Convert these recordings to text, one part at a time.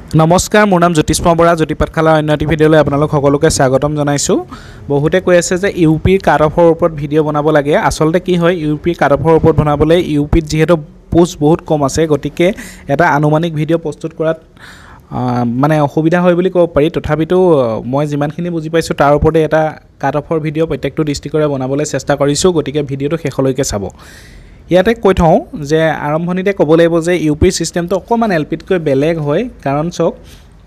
নমস্কাৰ, মোৰ নাম জ্যোতিষ্ম বৰা। জ্যোতি পাঠশালাৰ অন্য এটি ভিডিঅ'লৈ আপোনালোক সকলোকে স্বাগতম জনাইছোঁ। বহুতে কৈ আছে যে ইউপিৰ কাট অফৰ ওপৰত ভিডিঅ' বনাব লাগে। আচলতে কি হয়, ইউপিৰ কাট অফৰ ওপৰত বনাবলৈ ইউপিত যিহেতু পোষ্ট বহুত কম আছে, গতিকে এটা আনুমানিক ভিডিঅ' প্ৰস্তুত কৰাত মানে অসুবিধা হয় বুলি ক'ব পাৰি। তথাপিতো মই যিমানখিনি বুজি পাইছোঁ তাৰ ওপৰতে এটা কাট অফৰ ভিডিঅ' প্ৰত্যেকটো ডিষ্ট্ৰিক্টৰে বনাবলৈ চেষ্টা কৰিছোঁ। গতিকে ভিডিঅ'টো শেষলৈকে চাব। ইয়াতে কৈ থওঁ যে আৰম্ভণিতে ক'ব লাগিব যে ইউপিৰ ছিষ্টেমটো অকণমান এল পিতকৈ বেলেগ হয়। কাৰণ চাওক,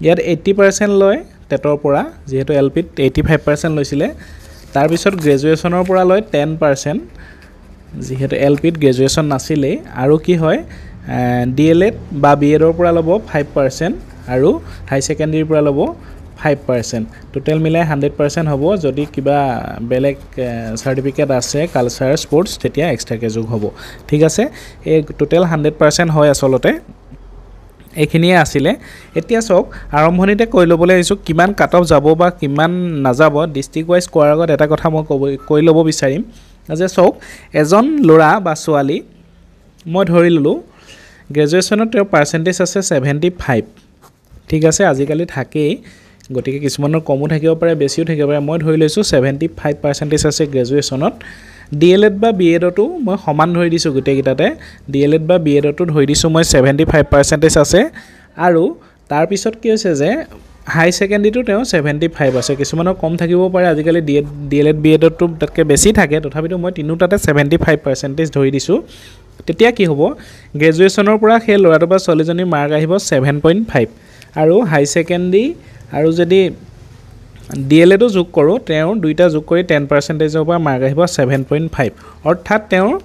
ইয়াত 80% লয় টেটৰ পৰা, যিহেতু এল পিত 85% লৈছিলে। তাৰপিছত গ্ৰেজুৱেশ্যনৰ পৰা লয় 10%, যিহেতু এল পিত গ্ৰেজুৱেশ্যন নাছিলেই। আৰু কি হয়, ডি এল এড বা বি এডৰ পৰা ল'ব 5% আৰু হাই ছেকেণ্ডেৰীৰ পৰা ল'ব 5%। টোটেল মিলাই 100% হ'ব। যদি কিবা বেলেগ চাৰ্টিফিকেট আছে, কালচাৰ, স্পৰ্টছ, তেতিয়া এক্সট্ৰাকৈ যোগ হ'ব। ঠিক আছে, এই টোটেল 100% হয় আচলতে। এইখিনিয়ে আছিলে। এতিয়া চাওক, আৰম্ভণিতে কৈ ল'বলৈ আহিছোঁ কিমান কাট অফ যাব বা কিমান নাযাব। ডিষ্ট্ৰিক্ট ৱাইজ কোৱাৰ আগত এটা কথা মই কৈ ল'ব বিচাৰিম যে চাওক, এজন ল'ৰা বা ছোৱালী মই ধৰি ল'লোঁ, গ্ৰেজুৱেশ্যনত তেওঁৰ পাৰ্চেণ্টেজ আছে 75। ঠিক আছে, আজিকালি থাকেই, গতিকে কিছুমানৰ কমো থাকিব পাৰে, বেছিও থাকিব পাৰে। মই ধৰি লৈছোঁ 75% আছে গ্ৰেজুৱেশ্যনত। ডি এল এড বা বি এডতো মই সমান ধৰি দিছোঁ গোটেইকেইটাতে। ডি এল এড বা বি এডতো ধৰি দিছোঁ মই 75% আছে। আৰু তাৰপিছত কি হৈছে যে হাই ছেকেণ্ডেৰীটো তেওঁ 75 আছে। কিছুমানৰ কম থাকিব পাৰে, আজিকালি ডি এল এড বি এডতো তাতকৈ বেছি থাকে। তথাপিতো মই তিনিওটাতে 75% ধৰি দিছোঁ। তেতিয়া কি হ'ব, গ্ৰেজুৱেশ্যনৰ পৰা সেই ল'ৰাটো বা ছোৱালীজনীৰ মাৰ্ক আহিব 7.5। আৰু হাই ছেকেণ্ডেৰী আৰু যদি ডি এল এডো যোগ কৰোঁ, তেওঁৰ দুইটা যোগ কৰি 10%ৰ পৰা মাৰ্ক আহিব 7.5। অৰ্থাৎ তেওঁৰ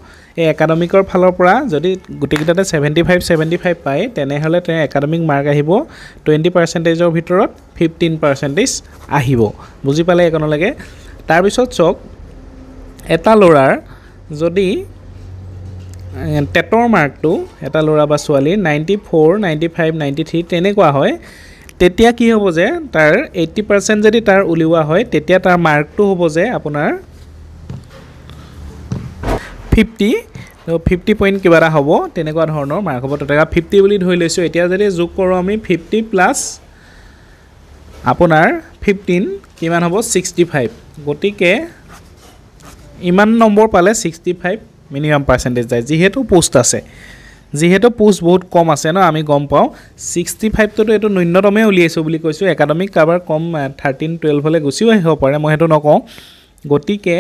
এই একাডেমিকৰ ফালৰ পৰা যদি গোটেইকেইটাতে 75 পায়, তেনেহ'লে তেওঁৰ একাডেমিক মাৰ্ক আহিব 20%ৰ ভিতৰত 15% আহিব। বুজি পালে একনলৈকে? তাৰপিছত চাওক, এটা ল'ৰাৰ যদি টেটৰ মাৰ্কটো, এটা ল'ৰা বা ছোৱালীৰ 94, 95, 93 তেনেকুৱা হয়, তেতিয়া কি হ'ব যে তাৰ 80% যদি তাৰ উলিওৱা হয়, তেতিয়া তাৰ মাৰ্কটো হ'ব যে আপোনাৰ 50 পইণ্ট কিবা এটা হ'ব, তেনেকুৱা ধৰণৰ মাৰ্ক হ'ব। তেতিয়া 50 বুলি ধৰি লৈছোঁ। এতিয়া যদি যোগ কৰোঁ আমি 50 প্লাছ আপোনাৰ 15 কিমান হ'ব, 65। গতিকে ইমান নম্বৰ পালে 65 মিনিমাম পাৰ্চেণ্টেজ যায়। যিহেতু পোষ্ট আছে, যিহেতু পোষ্ট বহুত কম আছে ন, আমি গম পাওঁ। 65টোতো এইটো ন্যূনতমেই উলিয়াইছোঁ বুলি কৈছোঁ। একাডেমিক কাৰোবাৰ কম 13, 12 গুচিও আহিব পাৰে, মই সেইটো নকওঁ। গতিকে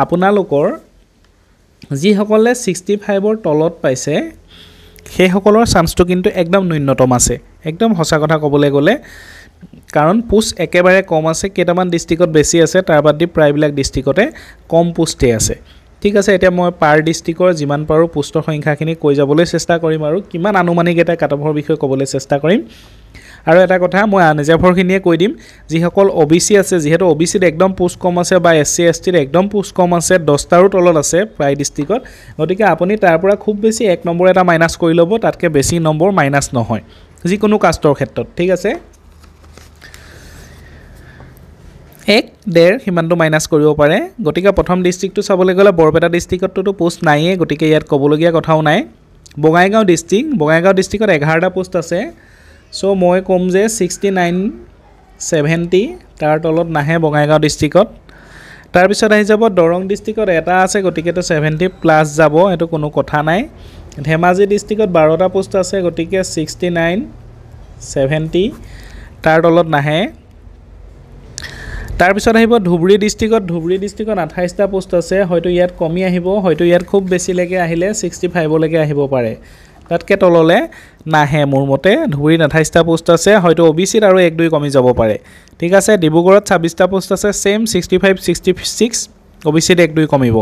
আপোনালোকৰ যিসকলে 65ৰ তলত পাইছে, সেইসকলৰ চান্সটো কিন্তু একদম ন্যূনতম আছে, একদম সঁচা কথা ক'বলৈ গ'লে। কাৰণ পোষ্ট একেবাৰে কম আছে। কেইটামান ডিষ্ট্ৰিক্টত বেছি আছে, তাৰ বাদ দি প্ৰায়বিলাক ডিষ্ট্ৰিক্টতে কম পোষ্টেই আছে। ঠিক আছে, এতিয়া মই পাৰ ডিষ্ট্ৰিক্টৰ যিমান পাৰোঁ পোষ্টৰ সংখ্যাখিনি কৈ যাবলৈ চেষ্টা কৰিম আৰু কিমান আনুমানিক এটা কাট অফৰ বিষয়ে ক'বলৈ চেষ্টা কৰিম। আৰু এটা কথা মই আনৰিজাৰ্ভৰখিনিয়ে কৈ দিম, যিসকল OBC আছে, যিহেতু OBCত একদম পোষ্ট কম আছে বা SC STত একদম পোষ্ট কম আছে, 10টাৰো তলত আছে প্ৰায় ডিষ্ট্ৰিক্টত। গতিকে আপুনি তাৰ পৰা খুব বেছি 1 নম্বৰ এটা মাইনাছ কৰি ল'ব, তাতকৈ বেছি নম্বৰ মাইনাছ নহয় যিকোনো কাষ্টৰ ক্ষেত্ৰত। ঠিক আছে, 1, 1.5 সিমানটো মাইনাছ কৰিব পাৰে। গতিকে প্ৰথম ডিষ্ট্ৰিক্টটো চাবলৈ গ'লে বৰপেটা ডিষ্ট্ৰিক্টততো পোষ্ট নায়েই, গতিকে ইয়াত ক'বলগীয়া কথাও নাই। বঙাইগাঁও ডিষ্ট্ৰিক্টত 11টা পোষ্ট আছে। চ' মই ক'ম যে 69, 70 তাৰ তলত নাহে বঙাইগাঁও ডিষ্ট্ৰিক্টত। তাৰপিছত আহি যাব দৰং ডিষ্ট্ৰিক্টত এটা আছে, গতিকেতো 70 প্লাছ যাব, এইটো কোনো কথা নাই। ধেমাজি ডিষ্ট্ৰিক্টত 12টা পোষ্ট আছে, গতিকে 69, 70 তাৰ তলত নাহে। তাৰপিছত আহিব ধুবুৰী ডিষ্ট্ৰিক্টত 28টা পোষ্ট আছে। হয়তো ইয়াত কমি আহিব, হয়তো ইয়াত খুব বেছিলৈকে আহিলে 65লৈকে আহিব পাৰে, তাতকৈ তললৈ নাহে মোৰ মতে। ধুবুৰীত 28টা পোষ্ট আছে, হয়তো OBCত আৰু 1-2 কমি যাব পাৰে। ঠিক আছে, ডিব্ৰুগড়ত 26টা পোষ্ট আছে, ছেইম 65, 66, OBCত 1-2 কমিব।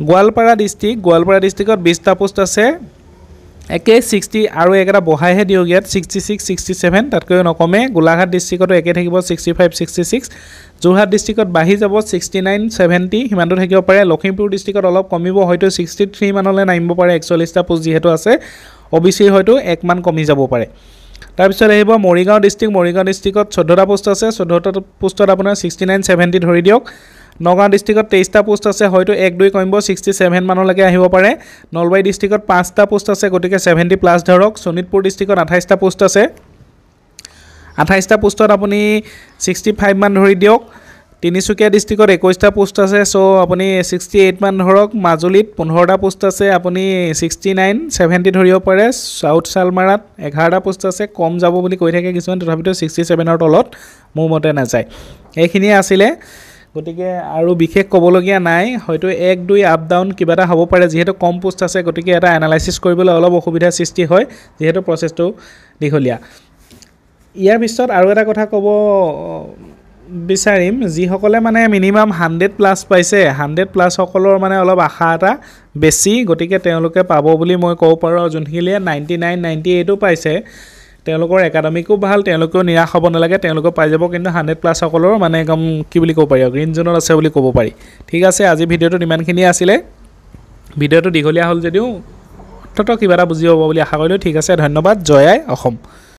গোৱালপাৰা ডিষ্ট্ৰিক্টত 20টা পোষ্ট আছে, একে 60 আৰু এটা বঢ়াইহে দিয়ক ইয়াত 66, 67 তাতকৈও নকমে। গোলাঘাট ডিষ্ট্ৰিক্টতো একে থাকিব 65, 66। যোৰহাট ডিষ্ট্ৰিক্টত বাঢ়ি যাব 69, 70 সিমানটো থাকিব পাৰে। লখিমপুৰ ডিষ্ট্ৰিক্টত অলপ কমিব, হয়তো 63 মানলৈ নামিব পাৰে। 41টা পোষ্ট যিহেতু আছে, OBCৰ হয়তো 1 মান কমি যাব পাৰে। তাৰপিছত আহিব মৰিগাঁও ডিষ্ট্ৰিক্টত 14টা পোষ্ট আছে। 14টা পোষ্টত আপোনাৰ 69, 70 ধৰি দিয়ক। নগাঁও ডিষ্ট্ৰিক্টত 23টা পোষ্ট আছে, হয়তো 1-2 কমিব 67 মানলৈকে আহিব পাৰে। নলবাৰী ডিষ্ট্ৰিক্টত 5টা পোষ্ট আছে, গতিকে 70 প্লাছ ধৰক। শোণিতপুৰ ডিষ্ট্ৰিক্টত 28টা পোষ্ট আছে, 28টা পোষ্টত আপুনি 65 মান ধৰি দিয়ক তিনিচুকীয়া ডিষ্ট্ৰিক্টত 21টা পোষ্ট আছে চ' আপুনি 68 মান ধৰক মাজুলীত 15টা পোষ্ট আছে আপুনি 69 70 ধৰিব পাৰে সাউথ শালমাৰাত 11টা পোষ্ট আছে কম যাব বুলি কৈ থাকে কিছুমান তথাপিতো 67ৰ তলত মোৰ মতে নাযায় এইখিনিয়ে আছিলে গতিকে আৰু বিশেষ ক'বলগীয়া নাই হয়তো 1 2 আপ ডাউন কিবা এটা হ'ব পাৰে যিহেতু কম পোষ্ট আছে গতিকে এটা এনালাইসিস কৰিবলৈ অলপ অসুবিধাৰ সৃষ্টি হয় যিহেতু প্ৰচেছটো দীঘলীয়া ইয়াৰ পিছত আৰু এটা কথা ক'ব বিচাৰিম যিসকলে মানে মিনিমাম 100 প্লাস পাইছে 100 প্লাস সকলৰ মানে অলপ আশা এটা বেছি গতিকে তেওঁলোকে পাব বুলি মই ক'ব পাৰোঁ যোনখিনিয়ে 99 98ও পাইছে তেওঁলোকৰ একাডেমিকো ভাল তেওঁলোকেও নিৰাশ হ'ব নালাগে তেওঁলোকে পাই যাব কিন্তু 100 প্লাস সকলৰ মানে একদম কি বুলি ক'ব পাৰি গ্ৰীন জোনত আছে বুলি ক'ব পাৰি ঠিক আছে আজি ভিডিঅ'টো ইমানখিনি আছিলে ভিডিঅ'টো দীঘলীয়া হ'ল যদিও অন্তত কিবা এটা বুজি পাব বুলি আশা কৰিলোঁ ঠিক আছে ধন্যবাদ জয় আই অসম